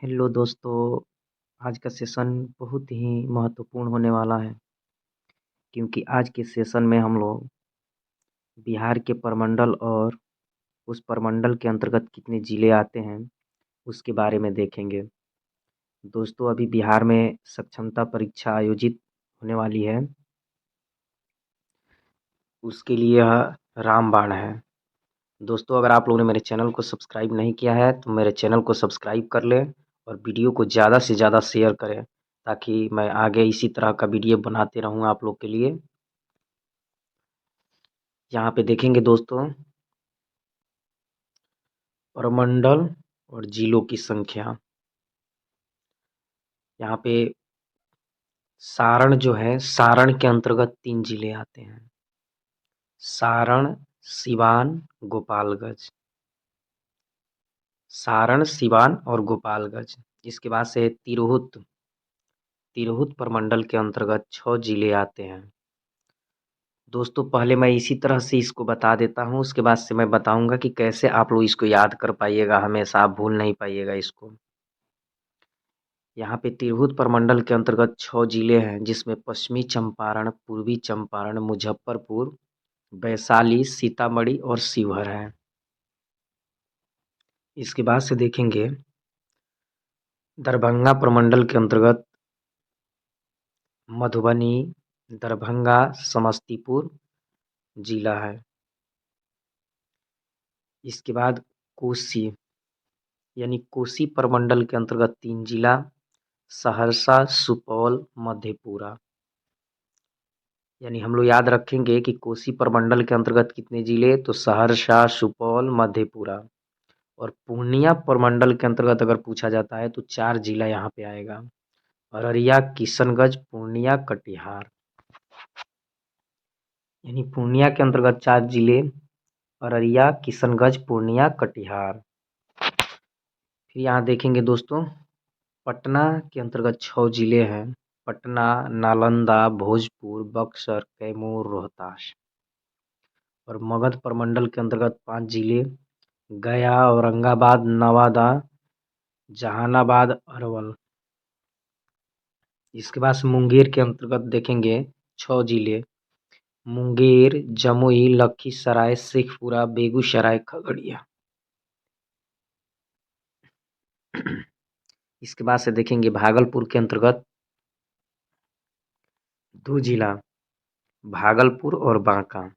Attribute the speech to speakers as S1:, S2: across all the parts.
S1: Hello दोस्तों, आज का सेशन बहुत ही महत्वपूर्ण होने वाला है क्योंकि आज के सेशन में हम लोग बिहार के प्रमंडल और उस प्रमंडल के अंतर्गत कितने ज़िले आते हैं, उसके बारे में देखेंगे। दोस्तों, अभी बिहार में सक्षमता परीक्षा आयोजित होने वाली है, उसके लिए यह रामबाण है। दोस्तों, अगर आप लोगों ने मेरे चैनल को सब्सक्राइब नहीं किया है तो मेरे चैनल को सब्सक्राइब कर लें और वीडियो को ज़्यादा से ज़्यादा शेयर करें ताकि मैं आगे इसी तरह का वीडियो बनाते रहूँ आप लोग के लिए। यहाँ पे देखेंगे दोस्तों, प्रमंडल और जिलों की संख्या। यहाँ पे सारण जो है, सारण के अंतर्गत 3 जिले आते हैं। सारण, सिवान, गोपालगंज। सारण, सिवान और गोपालगंज। इसके बाद से तिरहुत। तिरहुत प्रमंडल के अंतर्गत 6 जिले आते हैं। दोस्तों, पहले मैं इसी तरह से इसको बता देता हूँ, उसके बाद से मैं बताऊँगा कि कैसे आप लोग इसको याद कर पाइएगा, हमेशा आप भूल नहीं पाइएगा इसको। यहाँ पे तिरहुत प्रमंडल के अंतर्गत 6 जिले हैं, जिसमें पश्चिमी चंपारण, पूर्वी चंपारण, मुजफ्फरपुर, वैशाली, सीतामढ़ी और शिवहर है। इसके बाद से देखेंगे दरभंगा प्रमंडल के अंतर्गत मधुबनी, दरभंगा, समस्तीपुर जिला है। इसके बाद कोसी, यानी कोसी प्रमंडल के अंतर्गत 3 जिला, सहरसा, सुपौल, मधेपुरा। यानी हम लोग याद रखेंगे कि कोसी प्रमंडल के अंतर्गत कितने जिले, तो सहरसा, सुपौल, मधेपुरा। और पूर्णिया प्रमंडल के अंतर्गत अगर पूछा जाता है तो 4 जिला यहाँ पे आएगा, अररिया, किशनगंज, पूर्णिया, कटिहार। यानी पूर्णिया के अंतर्गत 4 जिले, अररिया, किशनगंज, पूर्णिया, कटिहार। फिर यहाँ देखेंगे दोस्तों, पटना के अंतर्गत 6 जिले हैं, पटना, नालंदा, भोजपुर, बक्सर, कैमूर, रोहतास। और मगध प्रमंडल के अंतर्गत 5 जिले, गया, औरंगाबाद, नवादा, जहानाबाद, अरवल। इसके बाद से मुंगेर के अंतर्गत देखेंगे 6 जिले, मुंगेर, जमुई, लखीसराय, शेखपुरा, बेगूसराय, खगड़िया। इसके बाद से देखेंगे भागलपुर के अंतर्गत 2 जिला, भागलपुर और बांका।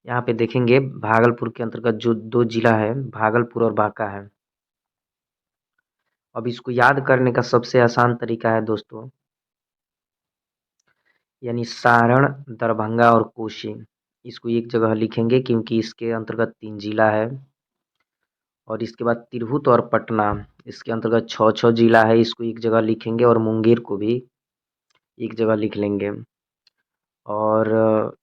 S1: यहाँ पे देखेंगे भागलपुर के अंतर्गत जो 2 जिला है, भागलपुर और बांका है। अब इसको याद करने का सबसे आसान तरीका है दोस्तों, यानी सारण, दरभंगा और कोसी। इसको एक जगह लिखेंगे क्योंकि इसके अंतर्गत 3 जिला है। और इसके बाद तिरहुत और पटना, इसके अंतर्गत 6-6 जिला है, इसको एक जगह लिखेंगे। और मुंगेर को भी एक जगह लिख लेंगे। और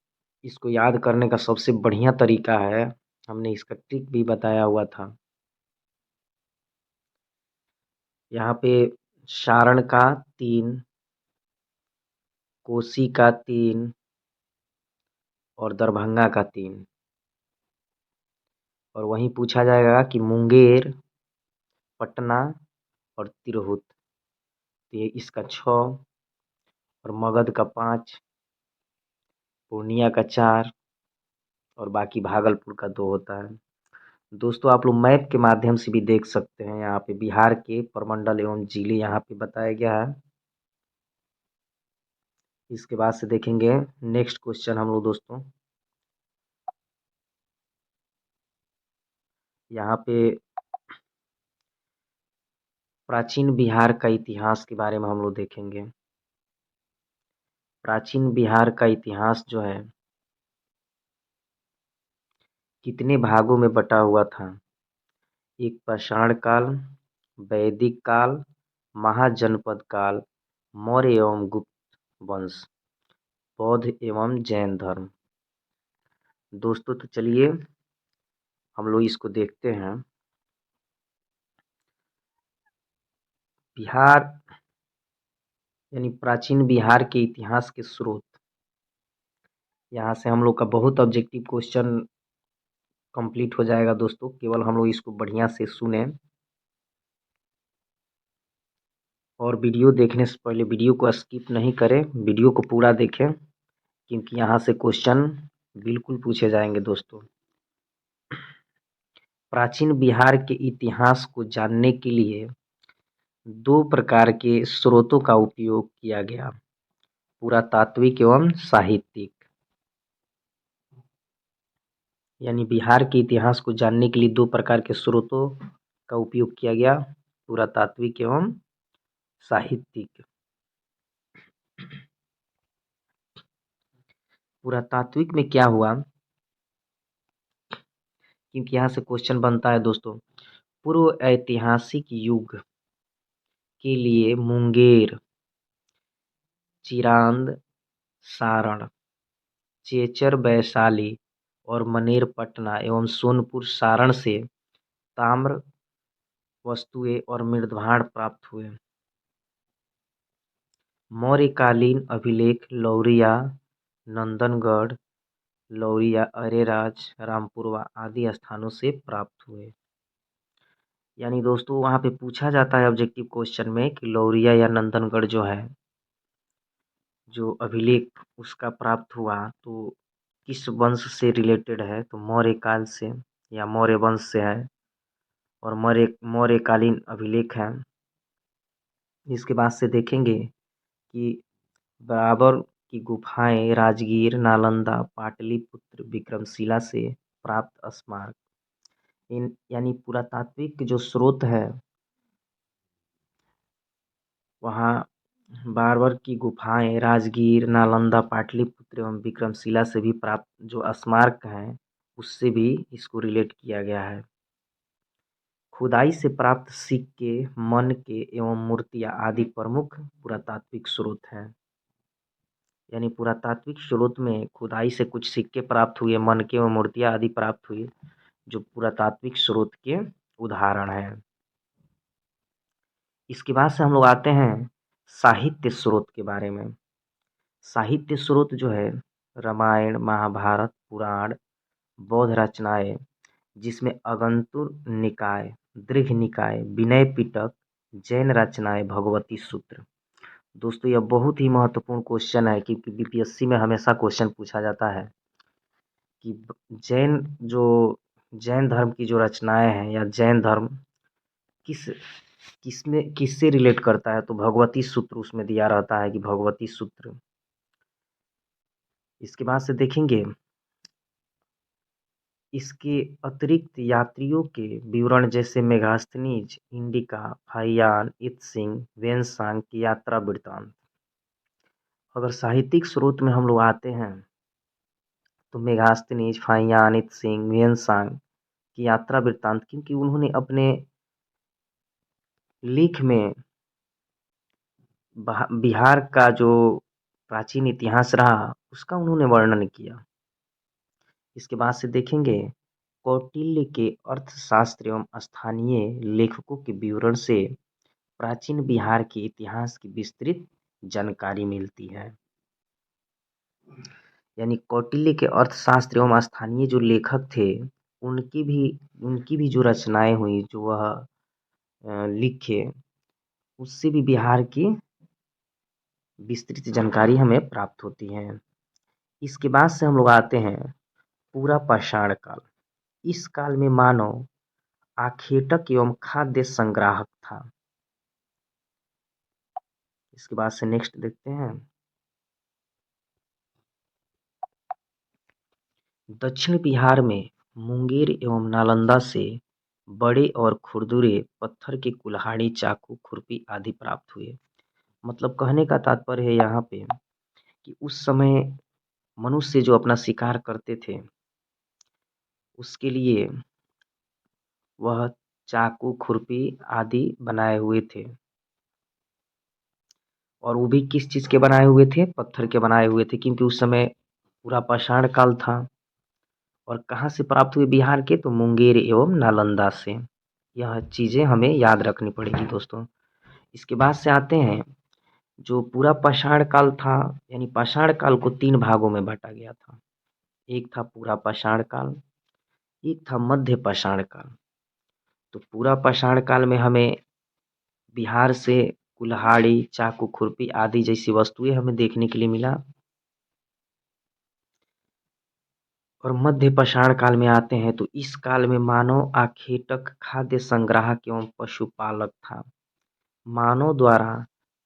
S1: इसको याद करने का सबसे बढ़िया तरीका है, हमने इसका ट्रिक भी बताया हुआ था। यहाँ पे सारण का 3, कोसी का 3 और दरभंगा का 3। और वहीं पूछा जाएगा कि मुंगेर, पटना और तिरहुत, तो ये इसका 6 और मगध का 5, पूर्णिया का 4 और बाकी भागलपुर का 2 होता है। दोस्तों, आप लोग मैप के माध्यम से भी देख सकते हैं, यहाँ पे बिहार के प्रमंडल एवं जिले यहाँ पे बताया गया है। इसके बाद से देखेंगे नेक्स्ट क्वेश्चन हम लोग दोस्तों, यहाँ पे प्राचीन बिहार का इतिहास के बारे में हम लोग देखेंगे। प्राचीन बिहार का इतिहास जो है कितने भागों में बटा हुआ था? एक पाषाण काल, वैदिक काल, महाजनपद काल, मौर्य एवं गुप्त वंश, बौद्ध एवं जैन धर्म। दोस्तों, तो चलिए हम लोग इसको देखते हैं। बिहार, यानी प्राचीन बिहार के इतिहास के स्रोत, यहाँ से हम लोग का बहुत ऑब्जेक्टिव क्वेश्चन कंप्लीट हो जाएगा दोस्तों, केवल हम लोग इसको बढ़िया से सुने और वीडियो देखने से पहले वीडियो को स्किप नहीं करें, वीडियो को पूरा देखें क्योंकि यहाँ से क्वेश्चन बिल्कुल पूछे जाएंगे दोस्तों। प्राचीन बिहार के इतिहास को जानने के लिए दो प्रकार के स्रोतों का उपयोग किया गया, पुरातात्विक एवं साहित्यिक। यानी बिहार के इतिहास को जानने के लिए दो प्रकार के स्रोतों का उपयोग किया गया, पुरातात्विक एवं साहित्यिक। पुरातात्विक में क्या हुआ, क्योंकि यहाँ से क्वेश्चन बनता है दोस्तों। पूर्व ऐतिहासिक युग के लिए मुंगेर, चिरांद, सारण, चेचर, वैशाली और मनेर, पटना एवं सोनपुर, सारण से ताम्र वस्तुएं और मृदभांड प्राप्त हुए। मौर्यकालीन अभिलेख लौरिया, नंदनगढ़, लौरिया, अरेराज, रामपुरवा आदि स्थानों से प्राप्त हुए। यानी दोस्तों वहाँ पे पूछा जाता है ऑब्जेक्टिव क्वेश्चन में कि लौरिया या नंदनगढ़ जो है, जो अभिलेख उसका प्राप्त हुआ तो किस वंश से रिलेटेड है, तो मौर्य काल से या मौर्य वंश से है और मौर्यकालीन अभिलेख है। इसके बाद से देखेंगे कि बराबर की गुफाएं राजगीर, नालंदा, पाटलिपुत्र, विक्रमशिला से प्राप्त स्मारक। इन यानी पुरातात्विक जो स्रोत है वहाँ बाबर की गुफाएं राजगीर, नालंदा, पाटलिपुत्र एवं विक्रमशिला से भी प्राप्त जो स्मारक हैं उससे भी इसको रिलेट किया गया है। खुदाई से प्राप्त सिक्के, मनके एवं मूर्तियाँ आदि प्रमुख पुरातात्विक स्रोत हैं। यानी पुरातात्विक स्रोत में खुदाई से कुछ सिक्के प्राप्त हुए, मनके एवं मूर्तियाँ आदि प्राप्त हुई, जो पुरातात्विक स्रोत के उदाहरण हैं। इसके बाद से हम लोग आते हैं साहित्य स्रोत के बारे में। साहित्य स्रोत जो है रामायण, महाभारत, पुराण, बौद्ध रचनाएं, जिसमें अगंतुर निकाय, दीर्घ निकाय, विनय पिटक, जैन रचनाएं, भगवती सूत्र। दोस्तों यह बहुत ही महत्वपूर्ण क्वेश्चन है क्योंकि बीपीएससी में हमेशा क्वेश्चन पूछा जाता है कि जैन धर्म की जो रचनाएं हैं या जैन धर्म किस किसमें किससे रिलेट करता है, तो भगवती सूत्र उसमें दिया रहता है कि भगवती सूत्र। इसके बाद से देखेंगे इसके अतिरिक्त यात्रियों के विवरण जैसे मेगास्थनीज, इंडिका, हाइयान, इत्सिंग, वेनसांग की यात्रा वृत्तांत। अगर साहित्यिक स्रोत में हम लोग आते हैं तो मेगास्थनीज, फाहियान, इत्सिंग, वेनसांग की यात्रा वृत्तांत, क्योंकि उन्होंने अपने लेख में बिहार का जो प्राचीन इतिहास रहा उसका उन्होंने वर्णन किया। इसके बाद से देखेंगे कौटिल्य के अर्थशास्त्र एवं स्थानीय लेखकों के विवरण से प्राचीन बिहार के इतिहास की विस्तृत जानकारी मिलती है। यानी कौटिल्य के अर्थशास्त्र एवं स्थानीय जो लेखक थे उनकी भी जो रचनाएं हुई, जो वह लिखे, उससे भी बिहार की विस्तृत जानकारी हमें प्राप्त होती है। इसके बाद से हम लोग आते हैं पूरा पाषाण काल। इस काल में मानव आखेटक एवं खाद्य संग्राहक था। इसके बाद से नेक्स्ट देखते हैं दक्षिण बिहार में मुंगेर एवं नालंदा से बड़े और खुरदुरे पत्थर के कुल्हाड़ी, चाकू, खुरपी आदि प्राप्त हुए। मतलब कहने का तात्पर्य है यहाँ पे कि उस समय मनुष्य जो अपना शिकार करते थे उसके लिए वह चाकू, खुरपी आदि बनाए हुए थे और वो भी किस चीज़ के बनाए हुए थे, पत्थर के बनाए हुए थे, क्योंकि उस समय पूरा पाषाण काल था। और कहाँ से प्राप्त हुए बिहार के, तो मुंगेर एवं नालंदा से। यह चीज़ें हमें याद रखनी पड़ेगी दोस्तों। इसके बाद से आते हैं जो पूरा पाषाण काल था, यानी पाषाण काल को 3 भागों में बांटा गया था। एक था पूरा पाषाण काल, एक था मध्य पाषाण काल। तो पूरा पाषाण काल में हमें बिहार से कुल्हाड़ी, चाकू, खुरपी आदि जैसी वस्तुएं हमें देखने के लिए मिला। और मध्य पाषाण काल में आते हैं तो इस काल में मानव आखेटक, खाद्य संग्राहक एवं पशुपालक था। मानव द्वारा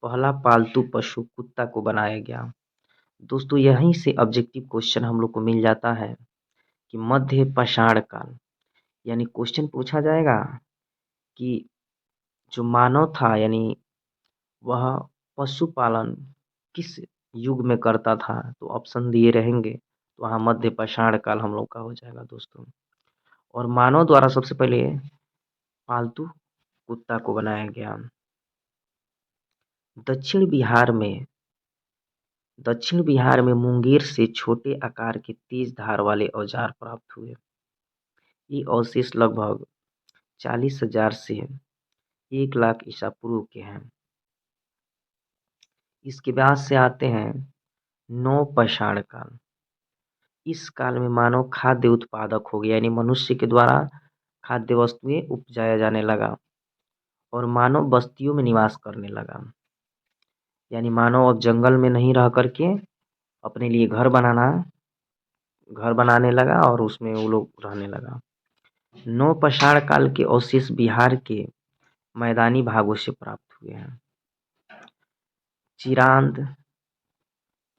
S1: पहला पालतू पशु कुत्ता को बनाया गया। दोस्तों यहीं से ऑब्जेक्टिव क्वेश्चन हम लोग को मिल जाता है कि मध्य पाषाण काल यानी क्वेश्चन पूछा जाएगा कि जो मानव था यानी वह पशुपालन किस युग में करता था, तो ऑप्शन दिए रहेंगे तो वहाँ मध्य पाषाण काल हम लोग का हो जाएगा दोस्तों। और मानव द्वारा सबसे पहले पालतू कुत्ता को बनाया गया। दक्षिण बिहार में दक्षिण बिहार में मुंगेर से छोटे आकार के तेज धार वाले औजार प्राप्त हुए। ये अवशेष लगभग 40,000 से 1 लाख ईसा पूर्व के हैं। इसके बाद से आते हैं नवपाषाण काल। इस काल में मानव खाद्य उत्पादक हो गया यानी मनुष्य के द्वारा खाद्य वस्तुएं उपजाया जाने लगा और मानव बस्तियों में निवास करने लगा। यानी मानव अब जंगल में नहीं रह करके अपने लिए घर बनाने लगा और उसमें वो लोग रहने लगा। नवपाषाण काल के अवशेष बिहार के मैदानी भागों से प्राप्त हुए हैं। चिरांद,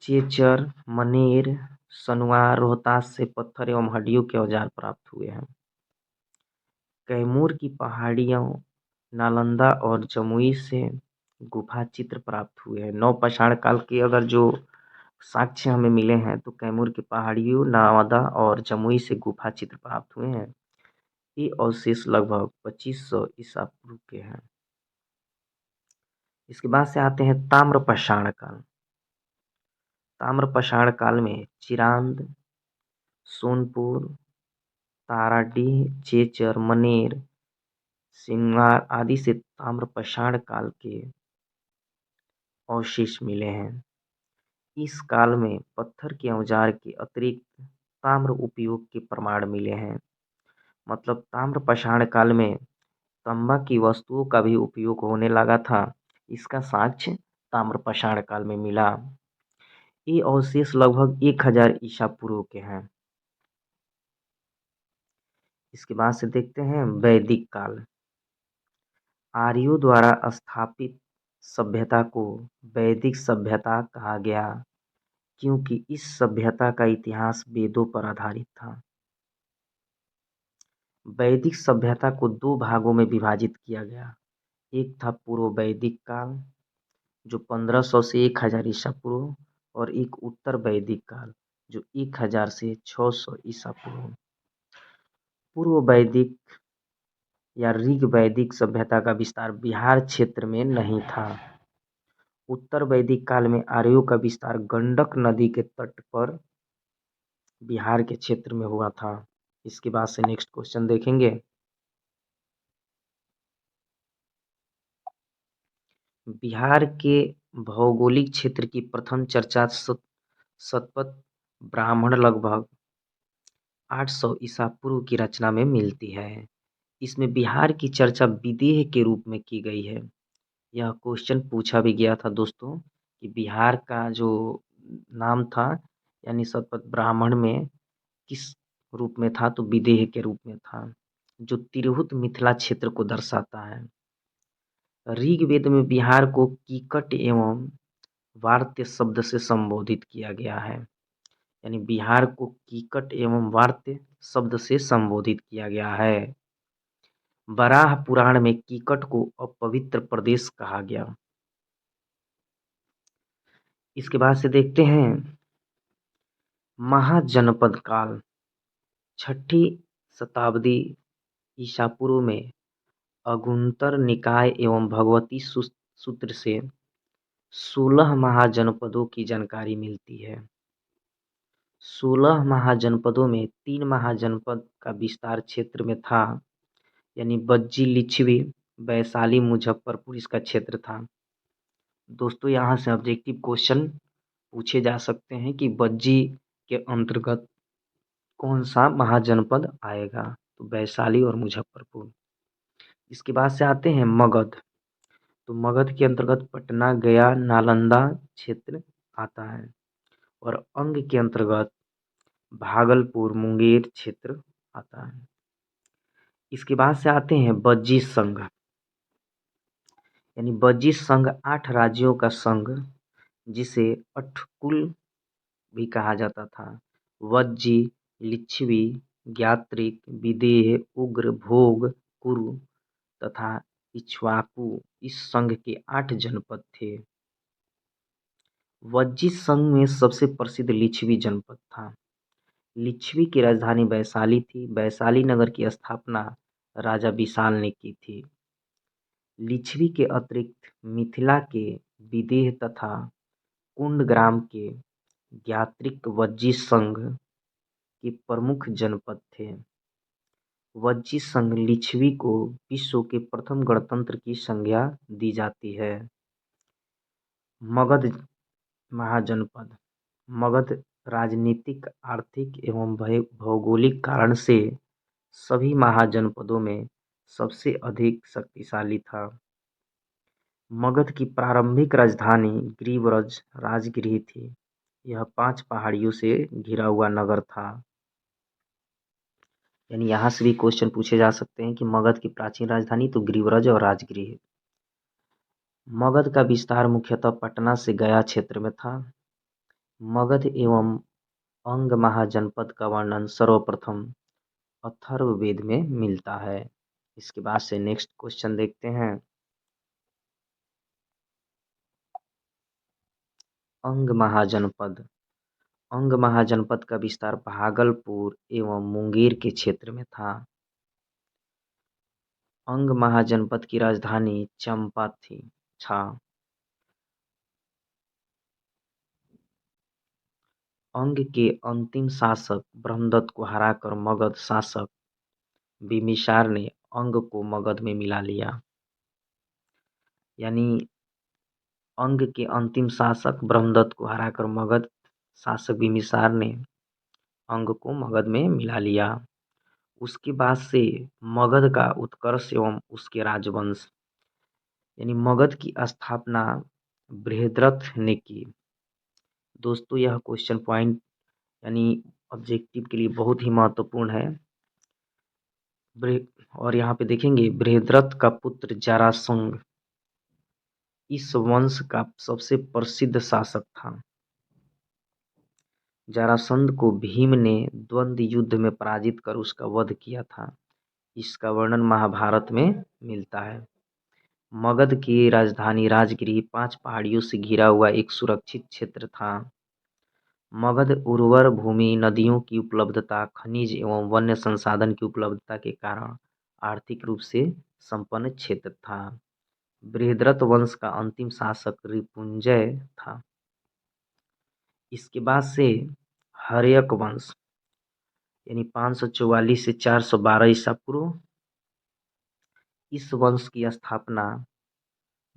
S1: चेचर, मनेर, सनुआ, रोहतास से पत्थर एवं हड्डियों के औजार प्राप्त हुए हैं। कैमूर की पहाड़ियों, नालंदा और जमुई से गुफा चित्र प्राप्त हुए हैं। नवपाषाण काल के अगर जो साक्ष्य हमें मिले हैं तो कैमूर की पहाड़ियों, नालंदा और जमुई से गुफा चित्र प्राप्त हुए हैं। ये अवशेष लगभग 2500 ईसा पूर्व के हैं। इसके बाद से आते हैं ताम्रपाषाण काल। ताम्रपाषाण काल में चिरांद, सोनपुर, ताराडीह, चेचर, मनेर, सिंगार आदि से ताम्रपाषाण काल के अवशेष मिले हैं। इस काल में पत्थर के औजार के अतिरिक्त ताम्र उपयोग के प्रमाण मिले हैं। मतलब ताम्रपाषाण काल में तांबा की वस्तुओं का भी उपयोग होने लगा था। इसका साक्ष्य ताम्रपाषाण काल में मिला। ये अवशेष लगभग 1000 ईसा पूर्व के हैं। इसके बाद से देखते हैं वैदिक काल। आर्यों द्वारा स्थापित सभ्यता को वैदिक सभ्यता कहा गया क्योंकि इस सभ्यता का इतिहास वेदों पर आधारित था। वैदिक सभ्यता को 2 भागों में विभाजित किया गया। एक था पूर्व वैदिक काल जो 1500 से 1000 ईसा पूर्व और एक उत्तर वैदिक काल जो 1000 से 600 ईसा पूर्व। पूर्व वैदिक या ऋग वैदिक सभ्यता का विस्तार बिहार क्षेत्र में नहीं था। उत्तर वैदिक काल में आर्यों का विस्तार गंडक नदी के तट पर बिहार के क्षेत्र में हुआ था। इसके बाद से नेक्स्ट क्वेश्चन देखेंगे। बिहार के भौगोलिक क्षेत्र की प्रथम चर्चा शतपथ ब्राह्मण लगभग 800 ईसा पूर्व की रचना में मिलती है। इसमें बिहार की चर्चा विदेह के रूप में की गई है। यह क्वेश्चन पूछा भी गया था दोस्तों कि बिहार का जो नाम था यानी शतपथ ब्राह्मण में किस रूप में था, तो विदेह के रूप में था जो तिरहुत मिथिला क्षेत्र को दर्शाता है। ऋग्वेद में बिहार को कीकट एवं वार्त्य शब्द से संबोधित किया गया है। यानी बिहार को कीकट एवं वार्त्य शब्द से संबोधित किया गया है। वराह पुराण में कीकट को अपवित्र प्रदेश कहा गया। इसके बाद से देखते हैं महाजनपद काल। 6ठी शताब्दी ईसा पूर्व में अगुंतर निकाय एवं भगवती सूत्र से 16 महाजनपदों की जानकारी मिलती है। 16 महाजनपदों में 3 महाजनपद का विस्तार क्षेत्र में था यानी बज्जी, लिच्छवी, वैशाली, मुजफ्फरपुर इसका क्षेत्र था। दोस्तों यहाँ से ऑब्जेक्टिव क्वेश्चन पूछे जा सकते हैं कि बज्जी के अंतर्गत कौन सा महाजनपद आएगा? तो वैशाली और मुजफ्फरपुर। इसके बाद से आते हैं मगध। तो मगध के अंतर्गत पटना, गया, नालंदा क्षेत्र आता है और अंग के अंतर्गत भागलपुर, मुंगेर क्षेत्र आता है। इसके बाद से आते हैं बज्जी संघ, यानी बज्जी संघ 8 राज्यों का संघ, जिसे अठकुल भी कहा जाता था। वज्जी, लिच्छवी, ज्ञात्रिक, विदेह, उग्र, भोग, कुरु तथा इक्ष्वाकु इस संघ के 8 जनपद थे। वज्जी संघ में सबसे प्रसिद्ध लिच्छवी जनपद था। लिच्छवी की राजधानी वैशाली थी। वैशाली नगर की स्थापना राजा विशाल ने की थी। लिच्छवी के अतिरिक्त मिथिला के विदेह तथा कुंडग्राम के ज्ञात्रिक वज्जी संघ के प्रमुख जनपद थे। वज्जी संघ लिच्छवी को विश्व के प्रथम गणतंत्र की संज्ञा दी जाती है। मगध महाजनपद। मगध राजनीतिक, आर्थिक एवं भौगोलिक कारण से सभी महाजनपदों में सबसे अधिक शक्तिशाली था। मगध की प्रारंभिक राजधानी गिरिव्रज राजगृह थी। यह 5 पहाड़ियों से घिरा हुआ नगर था। यानी यहाँ से भी क्वेश्चन पूछे जा सकते हैं कि मगध की प्राचीन राजधानी तो गिरिव्रज और राजगृह। मगध का विस्तार मुख्यतः पटना से गया क्षेत्र में था। मगध एवं अंग महाजनपद का वर्णन सर्वप्रथम अथर्ववेद में मिलता है। इसके बाद से नेक्स्ट क्वेश्चन देखते हैं। अंग महाजनपद। अंग महाजनपद का विस्तार भागलपुर एवं मुंगेर के क्षेत्र में था। अंग महाजनपद की राजधानी चंपा था। अंग के अंतिम शासक ब्रह्मदत्त को हराकर मगध शासक बिम्बिसार ने अंग को मगध में मिला लिया। यानी अंग के अंतिम शासक ब्रह्मदत्त को हराकर मगध शासक बिम्बिसार ने अंग को मगध में मिला लिया। उसके बाद से मगध का उत्कर्ष एवं उसके राजवंश, यानी मगध की स्थापना बृहद्रथ ने की। दोस्तों यह क्वेश्चन पॉइंट यानी ऑब्जेक्टिव के लिए बहुत ही महत्वपूर्ण है। और यहाँ पे देखेंगे बृहद्रथ का पुत्र जरासंध इस वंश का सबसे प्रसिद्ध शासक था। जरासंध को भीम ने द्वंद्व युद्ध में पराजित कर उसका वध किया था। इसका वर्णन महाभारत में मिलता है। मगध की राजधानी राजगृह 5 पहाड़ियों से घिरा हुआ एक सुरक्षित क्षेत्र था। मगध उर्वर भूमि, नदियों की उपलब्धता, खनिज एवं वन्य संसाधन की उपलब्धता के कारण आर्थिक रूप से संपन्न क्षेत्र था। बृहद्रथ वंश का अंतिम शासक रिपुंजय था। इसके बाद से हर्यक वंश, यानी 544 से 412 ईसा पूर्व, इस वंश की स्थापना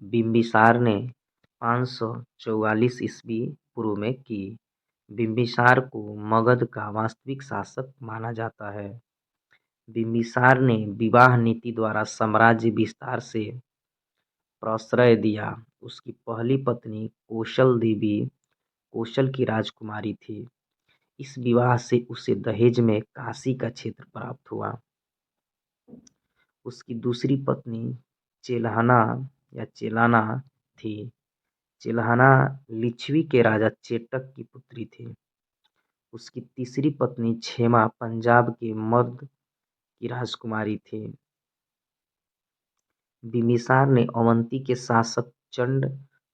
S1: बिम्बिसार ने 544 ईस्वी पूर्व में की। बिम्बिसार को मगध का वास्तविक शासक माना जाता है। बिम्बिसार ने विवाह नीति द्वारा साम्राज्य विस्तार से प्रश्रय दिया। उसकी पहली पत्नी कौशल देवी कौशल की राजकुमारी थी। इस विवाह से उसे दहेज में काशी का क्षेत्र प्राप्त हुआ। उसकी दूसरी पत्नी चेलाना थी। चेलाना लिच्छवी के राजा चेटक की पुत्री थी। उसकी तीसरी पत्नी क्षेमा पंजाब के मर्द की राजकुमारी थी। बिम्बिसार ने अवंती के शासक चंड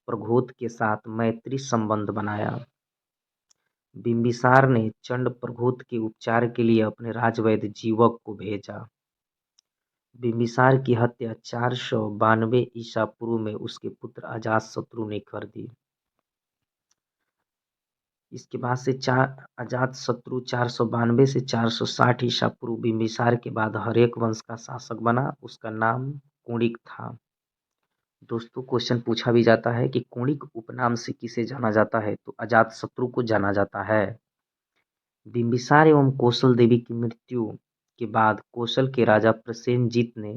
S1: प्रघोत के साथ मैत्री संबंध बनाया। बिम्बिसार ने चंड प्रघोत के उपचार के लिए अपने राजवैद्य जीवक को भेजा। बिम्बिसार की हत्या 492 ईसा पूर्व में उसके पुत्र अजातशत्रु ने कर दी। इसके बाद से अजातशत्रु 492 से 460 ईसा पूर्व बिम्बिसार के बाद हर्यक वंश का शासक बना। उसका नाम कुणिक था। दोस्तों क्वेश्चन पूछा भी जाता है कि कुणिक उपनाम से किसे जाना जाता है, तो अजातशत्रु को जाना जाता है। बिंबिसार एवं कौशल देवी की मृत्यु के बाद कौशल के राजा प्रसेनजीत ने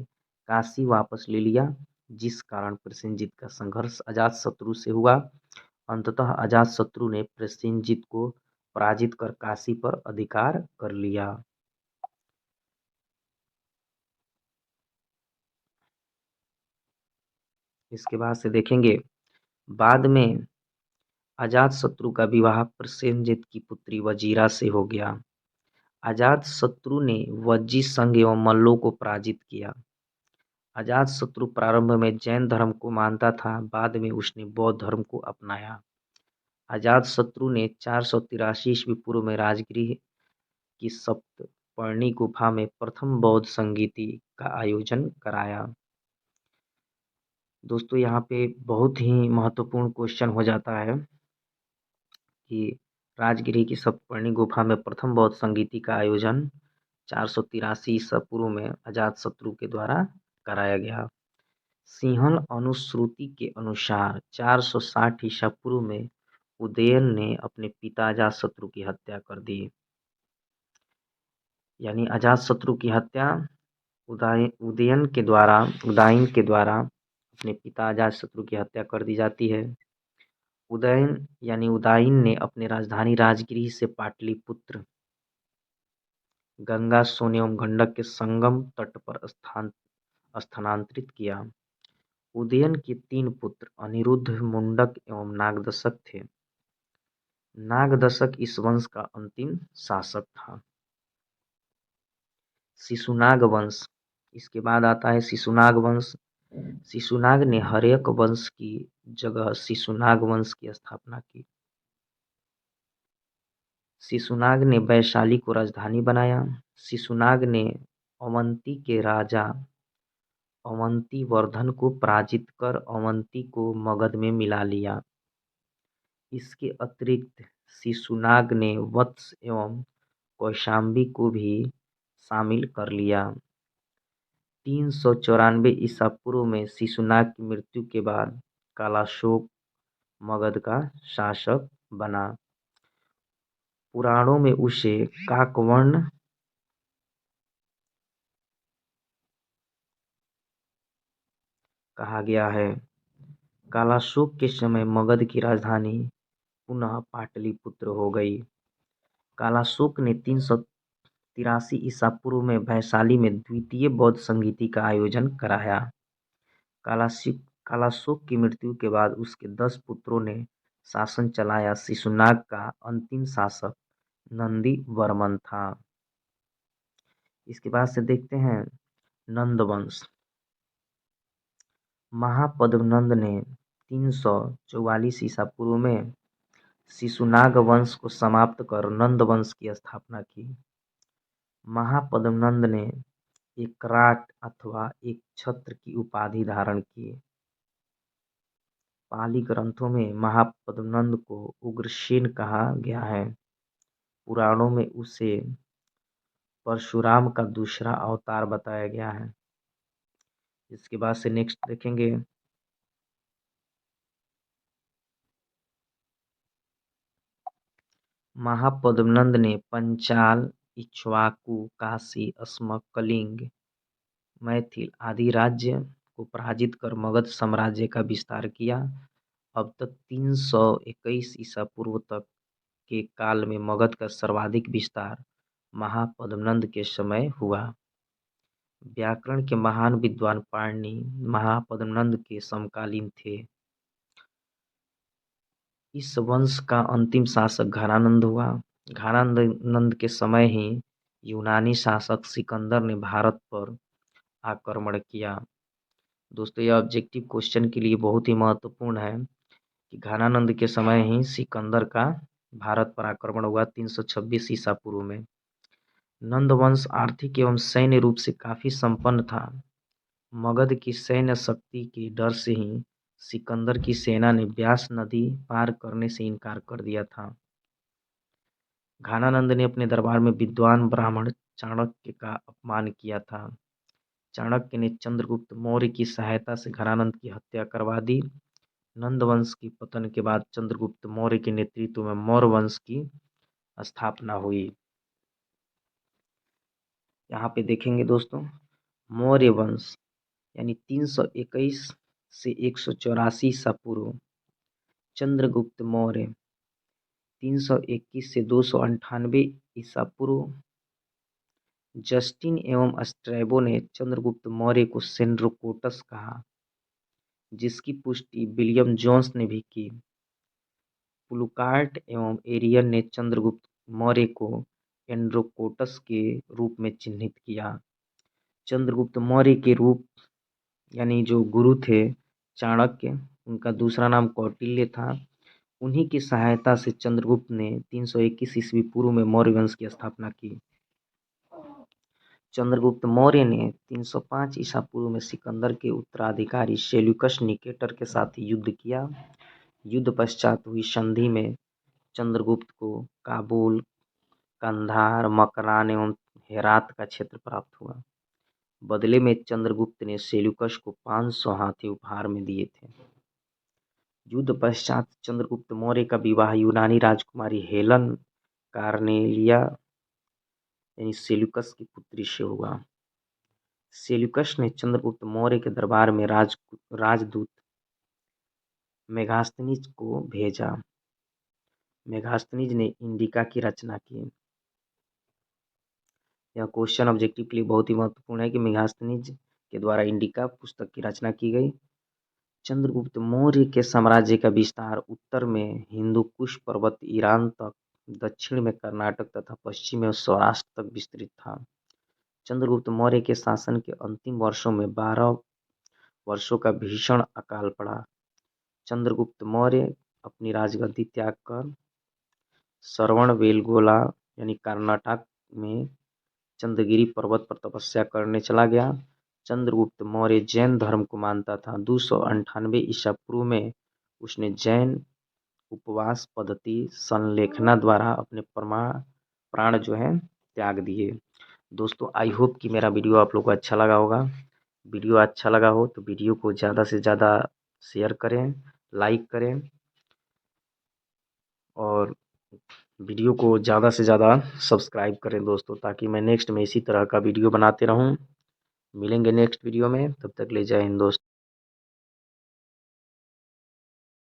S1: काशी वापस ले लिया, जिस कारण प्रसेनजीत का संघर्ष अजातशत्रु से हुआ। अंततः अजातशत्रु ने प्रसेनजीत को पराजित कर काशी पर अधिकार कर लिया। इसके बाद से देखेंगे, बाद में अजातशत्रु का विवाह प्रसेनजीत की पुत्री वजीरा से हो गया। अजातशत्रु ने वज्जी संघ एवं मल्लों को पराजित किया। अजातशत्रु प्रारंभ में जैन धर्म को मानता था, बाद में उसने बौद्ध धर्म को अपनाया। अजातशत्रु ने 483 ईस्वी पूर्व में राजगृह की सप्तपर्णी गुफा में प्रथम बौद्ध संगीति का आयोजन कराया। दोस्तों यहाँ पे बहुत ही महत्वपूर्ण क्वेश्चन हो जाता है कि राजगृह की सप्तपर्णी गुफा में प्रथम बौद्ध संगीति का आयोजन 483 ईसा पूर्व में अजातशत्रु के द्वारा कराया गया। सिंहल अनुश्रुति के अनुसार 460 ईसा पूर्व में उदयन ने अपने पिता अजातशत्रु की हत्या कर दी। यानी अजातशत्रु की हत्या उदयन के द्वारा अपने पिता अजातशत्रु की हत्या कर दी जाती है। उदयन ने अपने राजधानी राजगृह से पाटलिपुत्र गंगा, सोन एवं गंडक के संगम तट पर स्थानांतरित किया। उदयन के 3 पुत्र अनिरुद्ध, मुंडक एवं नागदशक थे। नागदशक इस वंश का अंतिम शासक था। शिशुनाग वंश, इसके बाद आता है शिशुनाग वंश। शिशुनाग ने हर्यक वंश की जगह शिशुनाग वंश की स्थापना की। शिशुनाग ने वैशाली को राजधानी बनाया। शिशुनाग ने अवंती के राजा अवंतीवर्धन को पराजित कर अवंती को मगध में मिला लिया। इसके अतिरिक्त शिशुनाग ने वत्स एवं कौशाम्बी को भी शामिल कर लिया। 394 ईसा पूर्व में शिशुनाग की मृत्यु के बाद कालाशोक मगध का शासक बना। पुराणों में उसे काकवर्ण कहा गया है। कालाशोक के समय मगध की राजधानी पुनः पाटलिपुत्र हो गई। कालाशोक ने 383 ईसा पूर्व में वैशाली में द्वितीय बौद्ध संगीति का आयोजन कराया। कालाशोक की मृत्यु के बाद उसके 10 पुत्रों ने शासन चलाया। शिशुनाग का अंतिम शासक नंदीवर्मन था। इसके बाद से देखते हैं नंद वंश। महापद्मनंद ने 344 ईसा पूर्व में शिशुनाग वंश को समाप्त कर नंद वंश की स्थापना की। महापद्मनंद ने एक राट अथवा एक छत्र की उपाधि धारण की। पाली ग्रंथों में महापद्मनंद को उग्रसेन कहा गया है। पुराणों में उसे परशुराम का दूसरा अवतार बताया गया है। इसके बाद से नेक्स्ट देखेंगे महापद्मनंद ने पंचाल, इक्ष्वाकु, काशी, अस्मक, कलिंग, मैथिल आदि राज्य को पराजित कर मगध साम्राज्य का विस्तार किया। अब तक 321 ईसा पूर्व तक के काल में मगध का सर्वाधिक विस्तार महापद्मनंद के समय हुआ। व्याकरण के महान विद्वान पाणिनि महापद्मनंद के समकालीन थे। इस वंश का अंतिम शासक घनानंद हुआ। घनानंद के समय ही यूनानी शासक सिकंदर ने भारत पर आक्रमण किया। दोस्तों यह ऑब्जेक्टिव क्वेश्चन के लिए बहुत ही महत्वपूर्ण है कि घनानंद के समय ही सिकंदर का भारत पर आक्रमण हुआ 326 ईसा पूर्व में। नंद वंश आर्थिक एवं सैन्य रूप से काफी संपन्न था। मगध की सैन्य शक्ति के डर से ही सिकंदर की सेना ने व्यास नदी पार करने से इनकार कर दिया था। घनानंद ने अपने दरबार में विद्वान ब्राह्मण चाणक्य का अपमान किया था। चाणक्य ने चंद्रगुप्त मौर्य की सहायता से घनानंद की हत्या करवा दी। नंद वंश के पतन के बाद चंद्रगुप्त मौर्य के नेतृत्व में मौर्य वंश की स्थापना हुई। यहाँ पे देखेंगे दोस्तों, मौर्य वंश यानी 321 से 184 ईसा पूर्व, चंद्रगुप्त मौर्य 321 से 298 ईसा पूर्व। जस्टिन एवं स्ट्रैबो ने चंद्रगुप्त मौर्य को सेंड्रोकोटस कहा, जिसकी पुष्टि विलियम जोन्स ने भी की। प्लूकार्ट एवं एरियन ने चंद्रगुप्त मौर्य को एंड्रोकोटस के रूप में चिन्हित किया। चंद्रगुप्त मौर्य के रूप यानी जो गुरु थे चाणक्य, उनका दूसरा नाम कौटिल्य था। उन्हीं की सहायता से चंद्रगुप्त ने 321 ईस्वी पूर्व में मौर्य वंश की स्थापना की। चंद्रगुप्त मौर्य ने 305 ईसा पूर्व में सिकंदर के उत्तराधिकारी सेल्यूकस निकेटर के साथ युद्ध किया। युद्ध पश्चात हुई संधि में चंद्रगुप्त को काबुल, कंधार, मकरान एवं हेरात का क्षेत्र प्राप्त हुआ। बदले में चंद्रगुप्त ने सेल्यूकस को 500 हाथी उपहार में दिए थे। युद्ध पश्चात चंद्रगुप्त मौर्य का विवाह यूनानी राजकुमारी हेलन कार्नेलिया यानी सेल्यूकस की पुत्री से हुआ। सेल्यूकस ने चंद्रगुप्त मौर्य के दरबार में राजदूत मेगास्थनीज को भेजा। मेगास्थनीज ने इंडिका की रचना की। यह क्वेश्चन ऑब्जेक्टिव के लिए बहुत ही महत्वपूर्ण है कि मेगास्थनीज के द्वारा इंडिका पुस्तक की रचना की गई। चंद्रगुप्त मौर्य के साम्राज्य का विस्तार उत्तर में हिंदू कुश पर्वत ईरान तक, दक्षिण में कर्नाटक तथा पश्चिम में सौराष्ट्र तक विस्तृत था। चंद्रगुप्त मौर्य के शासन के अंतिम वर्षों में 12 वर्षों का भीषण अकाल पड़ा। चंद्रगुप्त मौर्य अपनी राजगद्दी त्याग कर श्रवणबेलगोला यानी कर्नाटक में चंद्रगिरी पर्वत पर तपस्या करने चला गया। चंद्रगुप्त मौर्य जैन धर्म को मानता था। 298 ईसा पूर्व में उसने जैन उपवास पद्धति संलेखना द्वारा अपने प्राण जो है त्याग दिए। दोस्तों, आई होप कि मेरा वीडियो आप लोग को अच्छा लगा होगा। वीडियो अच्छा लगा हो तो वीडियो को ज़्यादा से ज़्यादा शेयर करें, लाइक करें और वीडियो को ज़्यादा से ज़्यादा सब्सक्राइब करें दोस्तों, ताकि मैं नेक्स्ट में इसी तरह का वीडियो बनाते रहूं। मिलेंगे नेक्स्ट वीडियो में, तब तक ले जय हिंद दोस्तों।